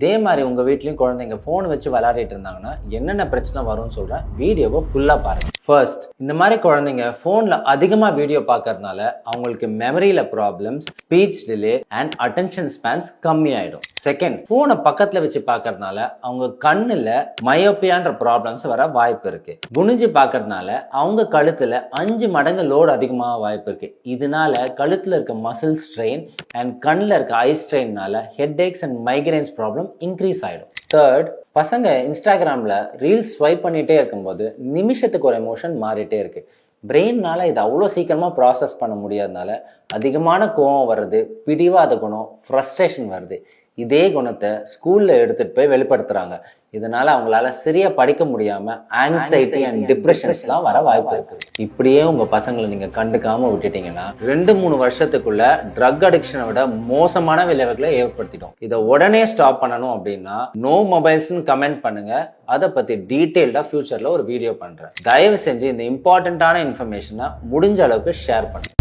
இதே மாதிரி உங்க வீட்லயும் குழந்தைங்க ஃபோன் வச்சு விளையாடிட்டு இருந்தாங்கன்னா என்னென்ன பிரச்சனை வரும்னு சொல்றேன். வீடியோவை ஃபுல்லா பாருங்க. ஃபர்ஸ்ட், இந்த மாதிரி குழந்தைங்க ஃபோன்ல அதிகமா வீடியோ பார்க்கறதுனால அவங்களுக்கு மெமரியில problems, speech delay and attention spans கம்மி ஆயிடும். செகண்ட், ஃபோனை பக்கத்துல வச்சு பார்க்கறதுனால அவங்க கண்ணுல மயோப்பியான்ற ப்ராப்ளம்ஸ் வர வாய்ப்பு இருக்கு. குனிஞ்சு பார்க்கறதுனால அவங்க கழுத்துல 5 மடங்கு லோடு அதிகமாக வாய்ப்பு இருக்கு. இதனால கழுத்துல இருக்க மசில் ஸ்ட்ரெயின் அண்ட் கண்ணில் இருக்க ஐ ஸ்ட்ரெயின்னால headaches and migraines problem increase ஆயிடும். தேர்ட், பசங்க இன்ஸ்டாகிராமில் ரீல்ஸ் ஸ்வைப் பண்ணிகிட்டே இருக்கும்போது நிமிஷத்துக்கு ஒரு எமோஷன் மாறிட்டே இருக்கு. பிரெயின்னால இது அவ்வளோ சீக்கிரமாக ப்ராசஸ் பண்ண முடியாதனால அதிகமான கோவம் வருது, பிடிவாத குணம், ஃப்ரஸ்ட்ரேஷன் வருது. இதே குணத்தை ஸ்கூலில் எடுத்துகிட்டு போய் வெளிப்படுத்துகிறாங்க. இதனால அவங்களால சரியா படிக்க முடியாமல் ஆங்ஸைட்டி அண்ட் டிப்ரெஷன்ஸ்லாம் வர வாய்ப்பு இருக்குது. இப்படியே உங்கள் பசங்களை நீங்கள் கண்டுக்காமல் விட்டுட்டீங்கன்னா 2-3 வருஷத்துக்குள்ள ட்ரக் அடிக்ஷனை விட மோசமான விளைவுகளை ஏற்படுத்திடும். இதை உடனே ஸ்டாப் பண்ணணும் அப்படின்னா நோ மொபைல்ஸ்னு கமெண்ட் பண்ணுங்க. அதை பற்றி டீட்டெயில்டாக ஃபியூச்சரில் ஒரு வீடியோ பண்ணுறேன். தயவு செஞ்சு இந்த இம்பார்ட்டண்ட்டான இன்ஃபர்மேஷனை முடிஞ்ச அளவுக்கு ஷேர் பண்ணுங்க.